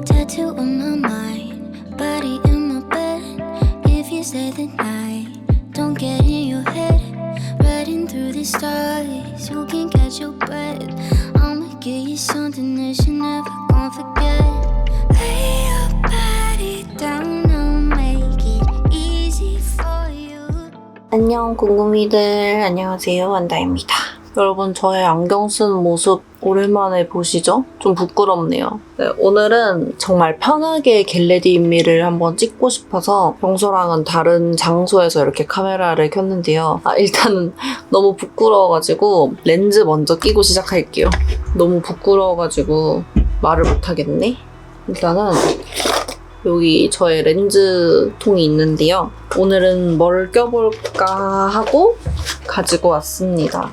Tattoo on my mind, body in my bed. If you say the night, don't get in your head. Riding through the stars, you can catch your breath. I'ma give you something that you never gonna forget. Lay your body down, I'll make it easy for you. 안녕 궁금이들, 안녕하세요, 완다입니다. 여러분, 저의 안경 쓴 모습 오랜만에 보시죠? 좀 부끄럽네요. 네, 오늘은 정말 편하게 겟레디미를 한번 찍고 싶어서 평소랑은 다른 장소에서 이렇게 카메라를 켰는데요. 일단은 너무 부끄러워가지고 렌즈 먼저 끼고 시작할게요. 너무 부끄러워가지고 말을 못하겠네. 일단은 여기 저의 렌즈 통이 있는데요. 오늘은 뭘 껴볼까 하고 가지고 왔습니다.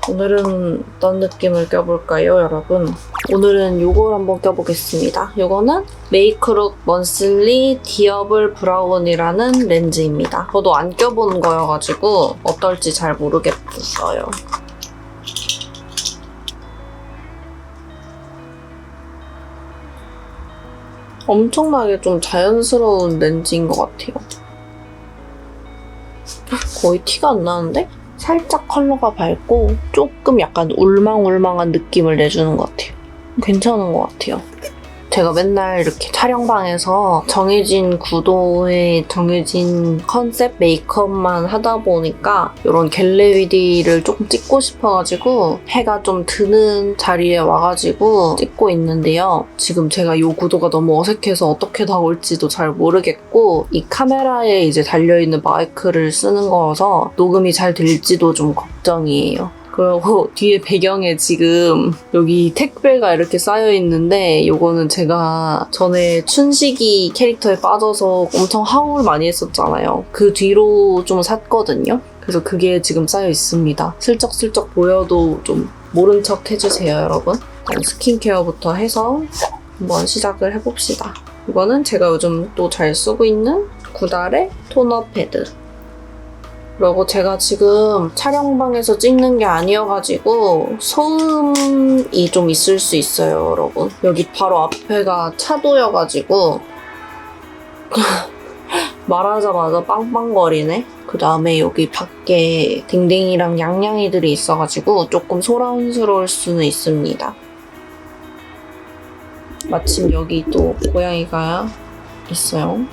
오늘은 어떤 느낌을 껴볼까요, 여러분? 오늘은 요걸 한번 껴보겠습니다. 요거는 메이크룩 먼슬리 디어블 브라운이라는 렌즈입니다. 저도 안 껴본 거여가지고 어떨지 잘 모르겠어요. 엄청나게 좀 자연스러운 렌즈인 것 같아요. 거의 티가 안 나는데? 살짝 컬러가 밝고 조금 약간 울망울망한 느낌을 내주는 것 같아요. 괜찮은 것 같아요. 제가 맨날 이렇게 촬영방에서 정해진 구도에 정해진 컨셉 메이크업만 하다 보니까 이런 겟레디를 조금 찍고 싶어가지고 해가 좀 드는 자리에 와가지고 찍고 있는데요. 지금 제가 이 구도가 너무 어색해서 어떻게 나올지도 잘 모르겠고 이 카메라에 이제 달려있는 마이크를 쓰는 거라서 녹음이 잘 될지도 좀 걱정이에요. 그리고 뒤에 배경에 지금 여기 택배가 이렇게 쌓여있는데 요거는 제가 전에 춘식이 캐릭터에 빠져서 엄청 하울 많이 했었잖아요. 그 뒤로 좀 샀거든요. 그래서 그게 지금 쌓여있습니다. 슬쩍슬쩍 보여도 좀 모른 척 해주세요, 여러분. 일단 스킨케어부터 해서 한번 시작을 해봅시다. 이거는 제가 요즘 또 잘 쓰고 있는 구달의 토너 패드. 그리고 제가 지금 촬영방에서 찍는 게 아니어가지고 소음이 좀 있을 수 있어요, 여러분. 여기 바로 앞에가 차도여가지고 말하자마자 빵빵거리네. 그 다음에 여기 밖에 딩딩이랑 양양이들이 있어가지고 조금 소란스러울 수는 있습니다. 마침 여기 또 고양이가 있어요.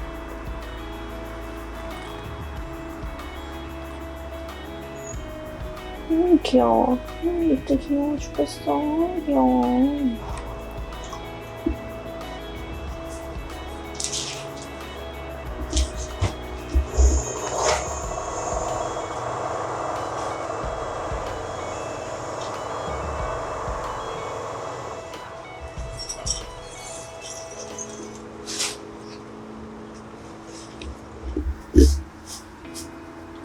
귀여워. 이때 귀여워 죽겠어. 귀여워.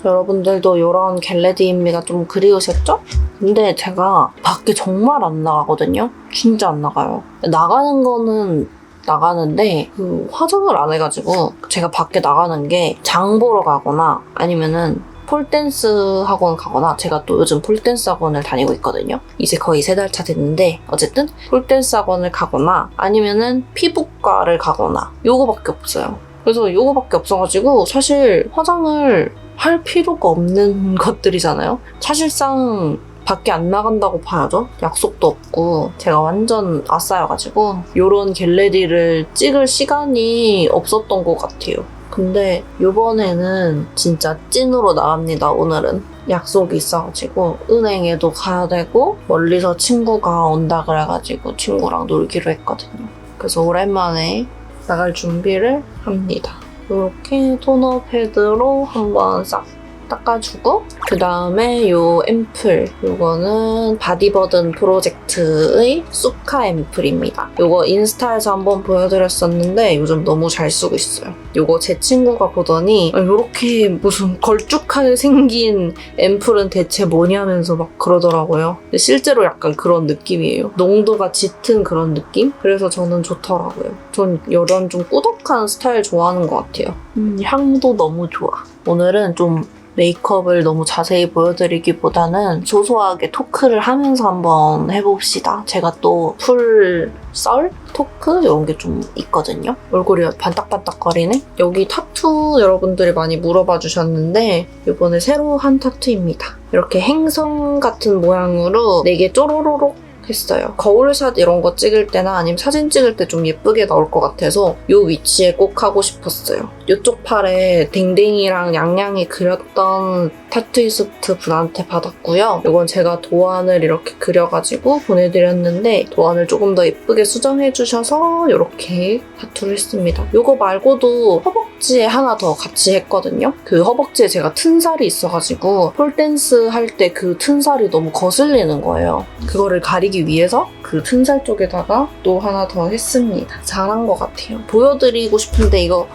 여러분들도 이런 겟레디미가 좀 그리우셨죠? 근데 제가 밖에 정말 안 나가거든요? 진짜 안 나가요. 나가는 거는 나가는데 화장을 안 해가지고 제가 밖에 나가는 게 장 보러 가거나 아니면은 폴댄스 학원 가거나 제가 또 요즘 폴댄스 학원을 다니고 있거든요. 이제 거의 3달 차 됐는데 어쨌든 폴댄스 학원을 가거나 아니면은 피부과를 가거나 요거밖에 없어요. 그래서 요거밖에 없어가지고 사실 화장을 할 필요가 없는 것들이잖아요. 사실상 밖에 안 나간다고 봐야죠. 약속도 없고 제가 완전 아싸여가지고 요런 겟레디를 찍을 시간이 없었던 것 같아요. 근데 요번에는 진짜 찐으로 나갑니다. 오늘은 약속이 있어가지고 은행에도 가야 되고 멀리서 친구가 온다 그래가지고 친구랑 놀기로 했거든요. 그래서 오랜만에 나갈 준비를 합니다. 이렇게 토너 패드로 한번 싹 닦아주고 그 다음에 요 앰플 요거는 바디버든 프로젝트의 수카 앰플입니다. 요거 인스타에서 한번 보여드렸었는데 요즘 너무 잘 쓰고 있어요. 요거 제 친구가 보더니 요렇게 무슨 걸쭉하게 생긴 앰플은 대체 뭐냐면서 막 그러더라고요. 근데 실제로 약간 그런 느낌이에요. 농도가 짙은 그런 느낌? 그래서 저는 좋더라고요. 전 이런 좀 꾸덕한 스타일 좋아하는 것 같아요. 향도 너무 좋아. 오늘은 좀 메이크업을 너무 자세히 보여드리기보다는 소소하게 토크를 하면서 한번 해봅시다. 제가 또 풀 썰? 토크 이런 게 좀 있거든요. 얼굴이 반딱반딱거리네? 여기 타투 여러분들이 많이 물어봐 주셨는데 이번에 새로 한 타투입니다. 이렇게 행성 같은 모양으로 4개 쪼로로록 했어요. 거울샷 이런 거 찍을 때나 아니면 사진 찍을 때 좀 예쁘게 나올 것 같아서 이 위치에 꼭 하고 싶었어요. 이쪽 팔에 댕댕이랑 양양이 그렸던 타투이스트 분한테 받았고요. 이건 제가 도안을 이렇게 그려가지고 보내드렸는데 도안을 조금 더 예쁘게 수정해주셔서 이렇게 타투를 했습니다. 이거 말고도 허벅지에 하나 더 같이 했거든요. 그 허벅지에 제가 튼살이 있어가지고 폴댄스 할 때 그 튼살이 너무 거슬리는 거예요. 그거를 가리기 위해서 그 튼살 쪽에다가 또 하나 더 했습니다. 잘한 것 같아요. 보여드리고 싶은데 이거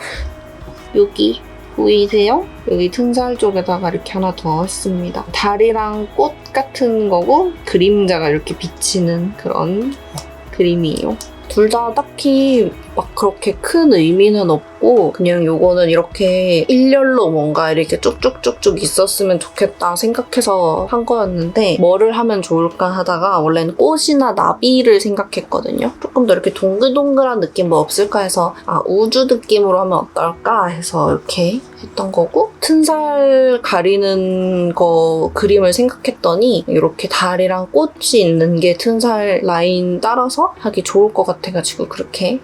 여기 보이세요? 여기 튼살 쪽에다가 이렇게 하나 더 했습니다. 달이랑 꽃 같은 거고 그림자가 이렇게 비치는 그런 그림이에요. 둘 다 딱히 막 그렇게 큰 의미는 없고 그냥 요거는 이렇게 일렬로 뭔가 이렇게 쭉쭉쭉쭉 있었으면 좋겠다 생각해서 한 거였는데 뭐를 하면 좋을까 하다가 원래는 꽃이나 나비를 생각했거든요. 조금 더 이렇게 동글동글한 느낌 뭐 없을까 해서 우주 느낌으로 하면 어떨까 해서 이렇게 했던 거고 튼살 가리는 거 그림을 생각했더니 이렇게 달이랑 꽃이 있는 게 튼살 라인 따라서 하기 좋을 것 같아가지고 그렇게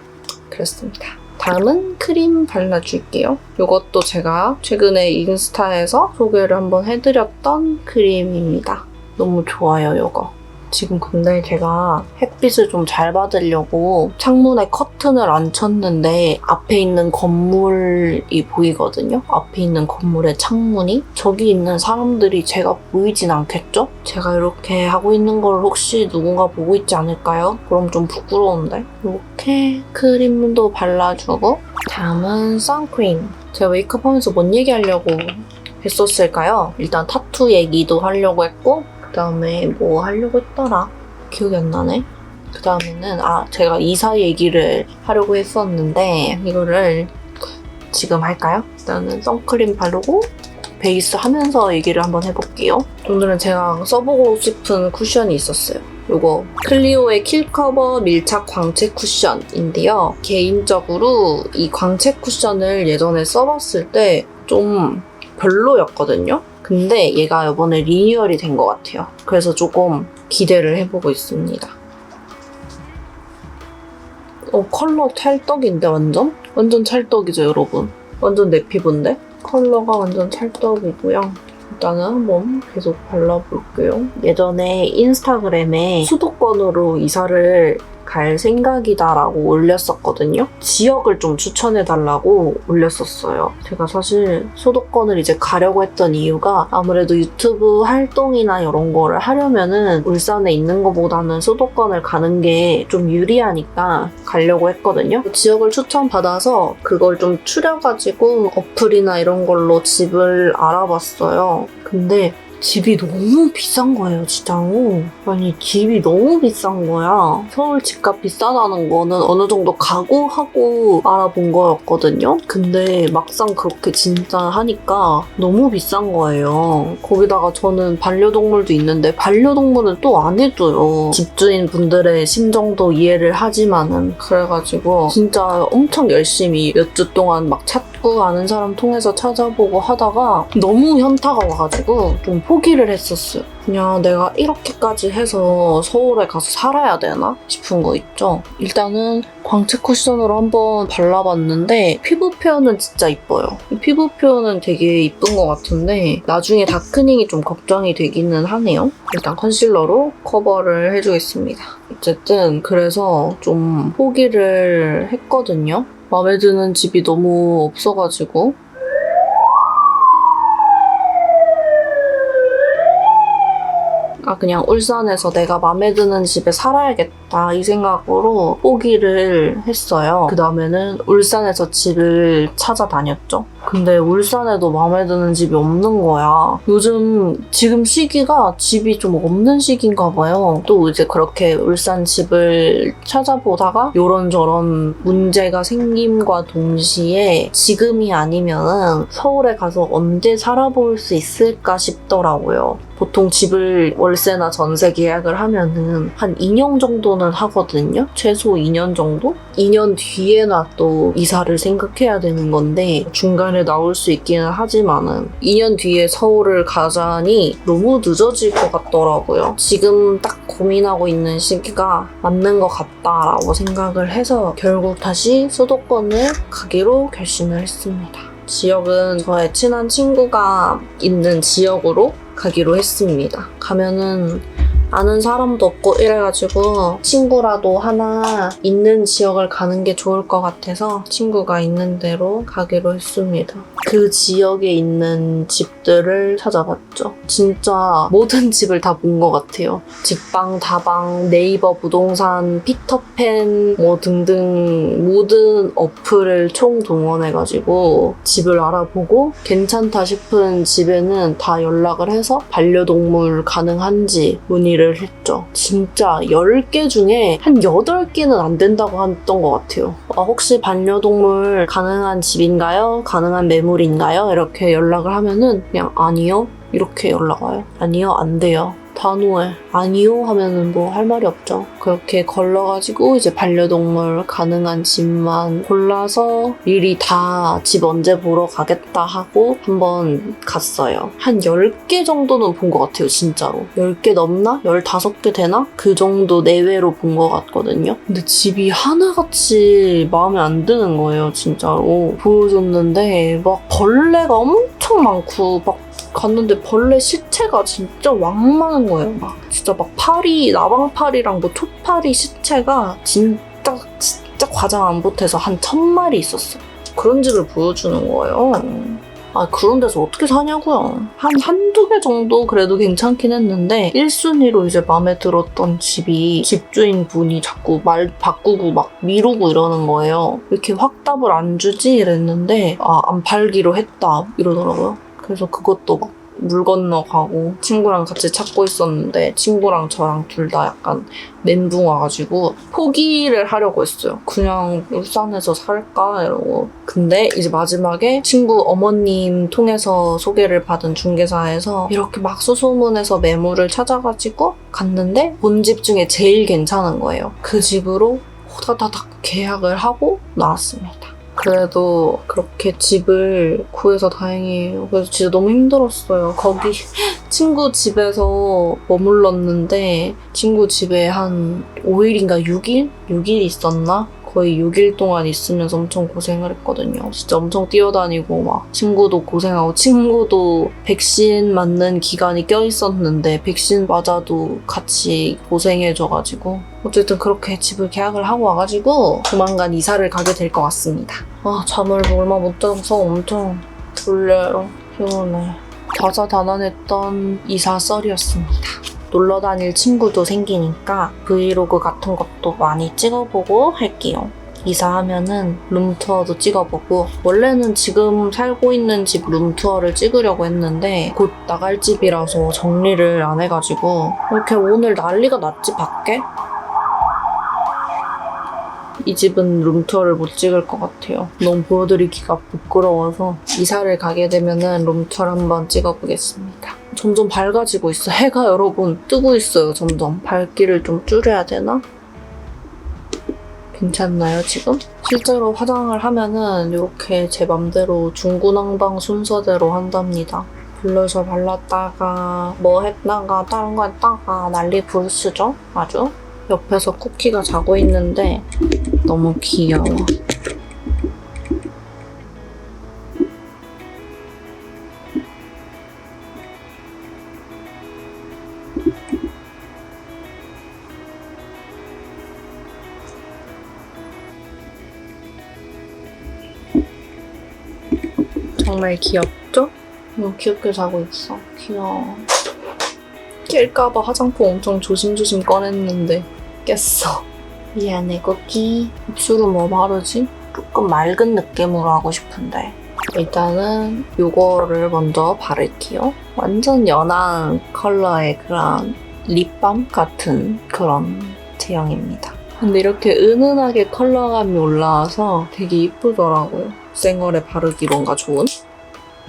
그렸습니다. 다음은 크림 발라줄게요. 이것도 제가 최근에 인스타에서 소개를 한번 해드렸던 크림입니다. 너무 좋아요, 이거. 지금 근데 제가 햇빛을 좀 잘 받으려고 창문에 커튼을 안 쳤는데 앞에 있는 건물이 보이거든요. 앞에 있는 건물의 창문이 저기 있는 사람들이 제가 보이진 않겠죠? 제가 이렇게 하고 있는 걸 혹시 누군가 보고 있지 않을까요? 그럼 좀 부끄러운데? 이렇게 크림도 발라주고 다음은 선크림. 제가 메이크업 하면서 뭔 얘기하려고 했었을까요? 일단 타투 얘기도 하려고 했고 그 다음에 뭐 하려고 했더라? 기억이 안 나네? 그 다음에는 제가 이사 얘기를 하려고 했었는데 이거를 지금 할까요? 일단은 선크림 바르고 베이스 하면서 얘기를 한번 해볼게요. 오늘은 제가 써보고 싶은 쿠션이 있었어요. 이거 클리오의 킬커버 밀착 광채 쿠션인데요. 개인적으로 이 광채 쿠션을 예전에 써봤을 때 좀 별로였거든요. 근데 얘가 이번에 리뉴얼이 된 것 같아요. 그래서 조금 기대를 해보고 있습니다. 컬러 찰떡인데 완전? 완전 찰떡이죠, 여러분. 완전 내 피부인데? 컬러가 완전 찰떡이고요. 일단은 한번 계속 발라볼게요. 예전에 인스타그램에 수도권으로 이사를 갈 생각이다라고 올렸었거든요. 지역을 좀 추천해달라고 올렸었어요. 제가 사실 수도권을 이제 가려고 했던 이유가 아무래도 유튜브 활동이나 이런 거를 하려면은 울산에 있는 것보다는 수도권을 가는 게 좀 유리하니까 가려고 했거든요. 지역을 추천받아서 그걸 좀 추려가지고 어플이나 이런 걸로 집을 알아봤어요. 근데 집이 너무 비싼 거예요, 진짜. 아니, 집이 너무 비싼 거야. 서울 집값 비싸다는 거는 어느 정도 각오하고 알아본 거였거든요. 근데 막상 그렇게 진짜 하니까 너무 비싼 거예요. 거기다가 저는 반려동물도 있는데 반려동물은 또 안 해줘요. 집주인 분들의 심정도 이해를 하지만은. 그래가지고 진짜 엄청 열심히 몇 주 동안 막 찾고 아는 사람 통해서 찾아보고 하다가 너무 현타가 와가지고 좀 포기를 했었어요. 그냥 내가 이렇게까지 해서 서울에 가서 살아야 되나 싶은 거 있죠. 일단은 광채 쿠션으로 한번 발라봤는데 피부 표현은 진짜 이뻐요. 피부 표현은 되게 이쁜 것 같은데 나중에 다크닝이 좀 걱정이 되기는 하네요. 일단 컨실러로 커버를 해주겠습니다. 어쨌든 그래서 좀 포기를 했거든요. 마음에 드는 집이 너무 없어가지고. 그냥 울산에서 내가 마음에 드는 집에 살아야겠다 이 생각으로 포기를 했어요. 그 다음에는 울산에서 집을 찾아다녔죠. 근데 울산에도 마음에 드는 집이 없는 거야. 요즘 지금 시기가 집이 좀 없는 시기인가 봐요. 또 이제 그렇게 울산 집을 찾아보다가 요런저런 문제가 생김과 동시에 지금이 아니면은 서울에 가서 언제 살아볼 수 있을까 싶더라고요. 보통 집을 월세나 전세 계약을 하면은 한 2년 정도는 하거든요. 최소 2년 정도? 2년 뒤에나 또 이사를 생각해야 되는 건데 중간에 나올 수 있기는 하지만은 2년 뒤에 서울을 가자니 너무 늦어질 것 같더라고요. 지금 딱 고민하고 있는 시기가 맞는 것 같다라고 생각을 해서 결국 다시 수도권을 가기로 결심을 했습니다. 지역은 저의 친한 친구가 있는 지역으로 가기로 했습니다. 가면은 아는 사람도 없고 이래가지고 친구라도 하나 있는 지역을 가는 게 좋을 것 같아서 친구가 있는 데로 가기로 했습니다. 그 지역에 있는 집들을 찾아봤죠. 진짜 모든 집을 다 본 것 같아요. 직방, 다방, 네이버 부동산, 피터팬 뭐 등등 모든 어플을 총동원해가지고 집을 알아보고 괜찮다 싶은 집에는 다 연락을 해서 반려동물 가능한지 문의를 했죠. 진짜 10개 중에 한 8개는 안 된다고 했던 것 같아요. 혹시 반려동물 가능한 집인가요? 가능한 매물인가요? 이렇게 연락을 하면은 그냥 아니요 이렇게 연락 와요. 아니요 안 돼요. 단호해. 아니요 하면은 뭐 할 말이 없죠. 그렇게 걸러가지고 이제 반려동물 가능한 집만 골라서 미리 다 집 언제 보러 가겠다 하고 한번 갔어요. 한 10개 정도는 본 것 같아요, 진짜로. 10개 넘나? 15개 되나? 그 정도 내외로 본 것 같거든요. 근데 집이 하나같이 마음에 안 드는 거예요, 진짜로. 보여줬는데 막 벌레가 엄청 많고 막 갔는데 벌레 시체가 진짜 왕 많은 거예요. 막 진짜 막 파리, 나방파리랑 뭐 초파리 시체가 진짜 과장 안 보태서 한 1000마리 있었어. 그런 집을 보여주는 거예요. 그런 데서 어떻게 사냐고요. 한두 개 정도 그래도 괜찮긴 했는데 1순위로 이제 마음에 들었던 집이 집주인 분이 자꾸 말 바꾸고 막 미루고 이러는 거예요. 이렇게 확답을 안 주지? 이랬는데 안 팔기로 했다 이러더라고요. 그래서 그것도 막 물 건너가고 친구랑 같이 찾고 있었는데 친구랑 저랑 둘 다 약간 멘붕 와가지고 포기를 하려고 했어요. 그냥 울산에서 살까? 이러고. 근데 이제 마지막에 친구 어머님 통해서 소개를 받은 중개사에서 이렇게 막 수소문해서 매물을 찾아가지고 갔는데 본 집 중에 제일 괜찮은 거예요. 그 집으로 호다다닥 계약을 하고 나왔습니다. 그래도 그렇게 집을 구해서 다행이에요. 그래서 진짜 너무 힘들었어요. 거기 친구 집에서 머물렀는데 친구 집에 한 5일인가 6일? 6일 있었나? 거의 6일 동안 있으면서 엄청 고생을 했거든요. 진짜 엄청 뛰어다니고 막 친구도 고생하고 친구도 백신 맞는 기간이 껴있었는데 백신 맞아도 같이 고생해줘가지고 어쨌든 그렇게 집을 계약을 하고 와가지고 조만간 이사를 가게 될 것 같습니다. 잠을 얼마 못 자서 엄청 졸려요. 피곤해. 다사다난했던 이사 썰이었습니다. 놀러 다닐 친구도 생기니까 브이로그 같은 것도 많이 찍어보고 할게요. 이사하면은 룸투어도 찍어보고 원래는 지금 살고 있는 집 룸투어를 찍으려고 했는데 곧 나갈 집이라서 정리를 안 해가지고 이렇게 오늘 난리가 났지 밖에? 이 집은 룸투어를 못 찍을 것 같아요. 너무 보여드리기가 부끄러워서 이사를 가게 되면은 룸투어를 한번 찍어보겠습니다. 점점 밝아지고 있어. 해가 여러분 뜨고 있어요. 점점. 밝기를 좀 줄여야 되나? 괜찮나요 지금? 실제로 화장을 하면은 이렇게 제 맘대로 중구난방 순서대로 한답니다. 블러셔 발랐다가 뭐 했다가 다른 거 했다가 난리 불수죠? 아주. 옆에서 쿠키가 자고 있는데 너무 귀여워. 정말 귀엽죠? 너무 귀엽게 자고 있어. 귀여워. 깰까봐 화장품 엄청 조심조심 꺼냈는데 깼어. 미안해, 쿠키. 입술은 뭐 바르지? 조금 맑은 느낌으로 하고 싶은데 일단은 이거를 먼저 바를게요. 완전 연한 컬러의 그런 립밤 같은 그런 제형입니다. 근데 이렇게 은은하게 컬러감이 올라와서 되게 이쁘더라고요. 생얼에 바르기 뭔가 좋은?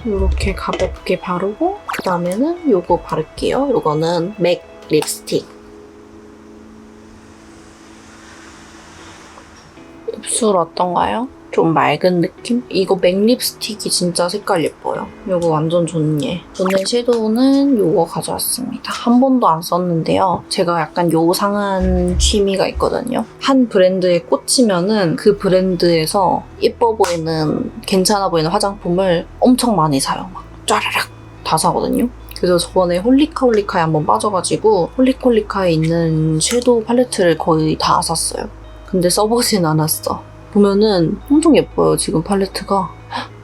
이렇게 가볍게 바르고 그 다음에는 이거 바를게요. 이거는 맥 립스틱. 입술 어떤가요? 좀 맑은 느낌? 이거 맥 립스틱이 진짜 색깔 예뻐요. 이거 완전 좋네. 오늘 섀도우는 이거 가져왔습니다. 한 번도 안 썼는데요. 제가 약간 요상한 취미가 있거든요. 한 브랜드에 꽂히면은 그 브랜드에서 예뻐 보이는, 괜찮아 보이는 화장품을 엄청 많이 사요. 막 쫘라락 다 사거든요. 그래서 저번에 홀리카홀리카에 한번 빠져가지고 홀리카홀리카에 있는 섀도우 팔레트를 거의 다 샀어요. 근데 써보진 않았어. 보면은 엄청 예뻐요. 지금 팔레트가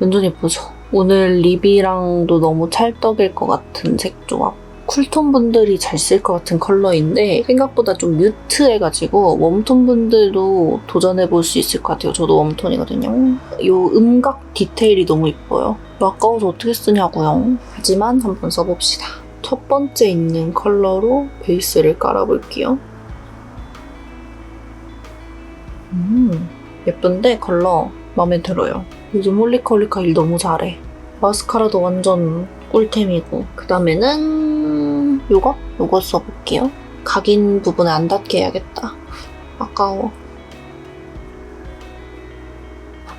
완전 예쁘죠? 오늘 립이랑도 너무 찰떡일 것 같은 색 조합. 쿨톤 분들이 잘 쓸 것 같은 컬러인데 생각보다 좀 뮤트해가지고 웜톤 분들도 도전해볼 수 있을 것 같아요. 저도 웜톤이거든요. 이 음각 디테일이 너무 예뻐요. 아까워서 어떻게 쓰냐고요. 하지만 한번 써봅시다. 첫 번째 있는 컬러로 베이스를 깔아볼게요. 예쁜데 컬러 마음에 들어요. 요즘 홀리카홀리카 일 너무 잘해. 마스카라도 완전 꿀템이고. 그 다음에는 요거 써볼게요. 각인 부분에 안 닿게 해야겠다. 아까워.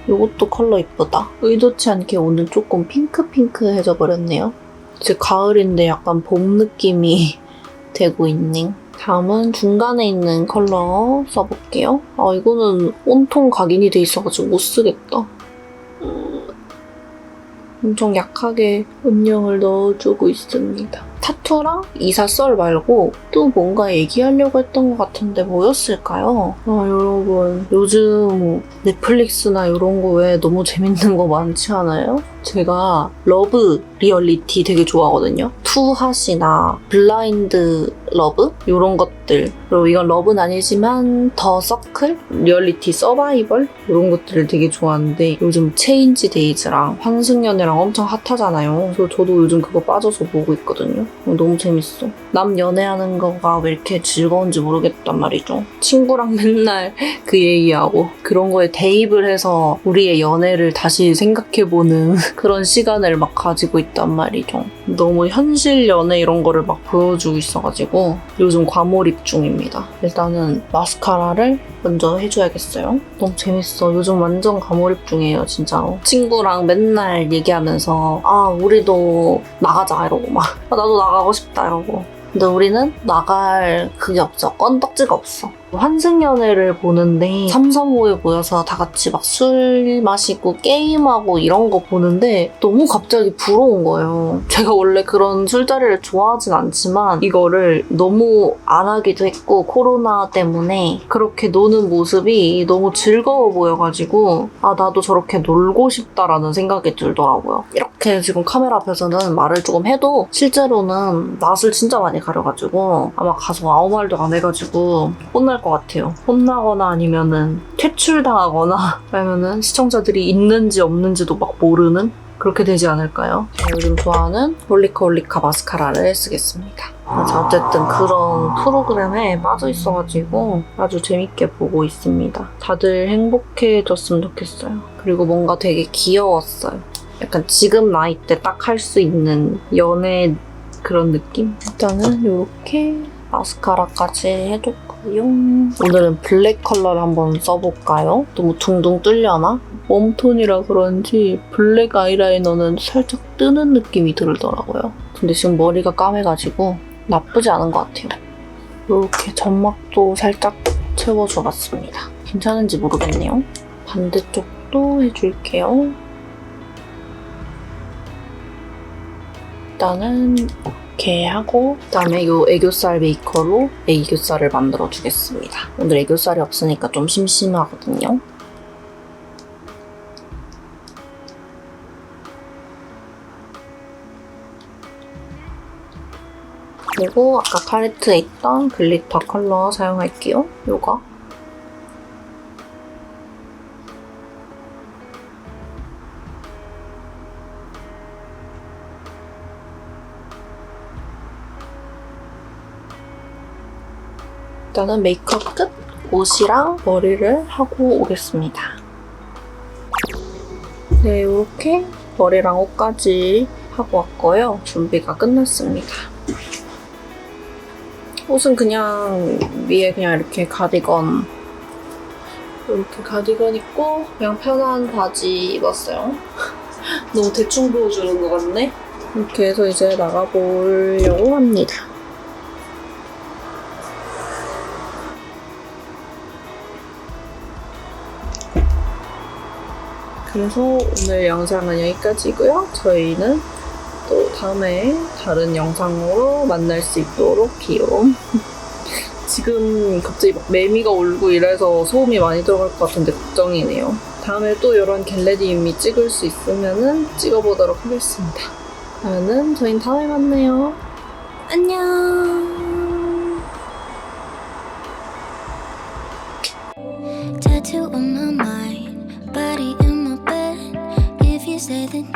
요것도 컬러 이쁘다. 의도치 않게 오늘 조금 핑크해져 버렸네요. 이제 가을인데 약간 봄 느낌이 되고 있네. 다음은 중간에 있는 컬러 써볼게요. 이거는 온통 각인이 돼 있어가지고 못 쓰겠다. 엄청 약하게 음영을 넣어주고 있습니다. 타투랑 이사썰 말고 또 뭔가 얘기하려고 했던 것 같은데 뭐였을까요? 여러분 요즘 넷플릭스나 이런 거 외에 너무 재밌는 거 많지 않아요? 제가 러브 리얼리티 되게 좋아하거든요. 투핫이나 블라인드 러브? 이런 것들. 그리고 이건 러브는 아니지만 더 서클? 리얼리티 서바이벌? 이런 것들을 되게 좋아하는데 요즘 체인지 데이즈랑 환승연애랑 엄청 핫하잖아요. 그래서 저도 요즘 그거 빠져서 보고 있거든요. 너무 재밌어. 남 연애하는 거가 왜 이렇게 즐거운지 모르겠단 말이죠. 친구랑 맨날 그 얘기하고 그런 거에 대입을 해서 우리의 연애를 다시 생각해보는 그런 시간을 막 가지고 있단 말이죠. 너무 현실 연애 이런 거를 막 보여주고 있어가지고 요즘 과몰입 중입니다. 일단은 마스카라를 먼저 해줘야겠어요. 너무 재밌어. 요즘 완전 과몰입 중이에요, 진짜로. 친구랑 맨날 얘기하면서 우리도 나가자 이러고 막 나도 나가고 싶다 이러고. 근데 우리는 나갈 그게 없어. 건덕지가 없어. 환승연애를 보는데 3, 4, 5에 모여서 다 같이 막 술 마시고 게임하고 이런 거 보는데 너무 갑자기 부러운 거예요. 제가 원래 그런 술자리를 좋아하진 않지만 이거를 너무 안 하기도 했고 코로나 때문에 그렇게 노는 모습이 너무 즐거워 보여가지고 나도 저렇게 놀고 싶다라는 생각이 들더라고요. 이렇게 지금 카메라 앞에서는 말을 조금 해도 실제로는 낯을 진짜 많이 가려가지고 아마 가서 아무 말도 안 해가지고 혼날 것 같아요. 혼나거나 아니면은 퇴출당하거나 아니면은 시청자들이 있는지 없는지도 막 모르는 그렇게 되지 않을까요? 요즘 좋아하는 홀리카홀리카 마스카라를 쓰겠습니다. 어쨌든 그런 프로그램에 빠져 있어가지고 아주 재밌게 보고 있습니다. 다들 행복해졌으면 좋겠어요. 그리고 뭔가 되게 귀여웠어요. 약간 지금 나이 때 딱 할 수 있는 연애 그런 느낌? 일단은 이렇게 마스카라까지 해줬고요. 오늘은 블랙 컬러를 한번 써볼까요? 너무 둥둥 뚫려나? 웜톤이라 그런지 블랙 아이라이너는 살짝 뜨는 느낌이 들더라고요. 근데 지금 머리가 까매가지고 나쁘지 않은 것 같아요. 이렇게 점막도 살짝 채워줘봤습니다. 괜찮은지 모르겠네요. 반대쪽도 해줄게요. 일단은 이렇게 하고 그다음에 이 애교살 메이커로 애교살을 만들어 주겠습니다. 오늘 애교살이 없으니까 좀 심심하거든요. 그리고 아까 팔레트에 있던 글리터 컬러 사용할게요. 요거. 일단은 메이크업 끝! 옷이랑 머리를 하고 오겠습니다. 네, 이렇게 머리랑 옷까지 하고 왔고요. 준비가 끝났습니다. 옷은 그냥 위에 그냥 이렇게 가디건 입고 그냥 편한 바지 입었어요. 너무 대충 보여주는 것 같네? 이렇게 해서 이제 나가보려고 합니다. 그래서 오늘 영상은 여기까지고요. 저희는 또 다음에 다른 영상으로 만날 수 있도록 해요. 지금 갑자기 막 매미가 울고 이래서 소음이 많이 들어갈 것 같은데 걱정이네요. 다음에 또 이런 겟레디미 찍을 수 있으면은 찍어보도록 하겠습니다. 그러면은 저희는 다음에 만나요. 안녕. Tattoo on my mind, body in my bed. If you say that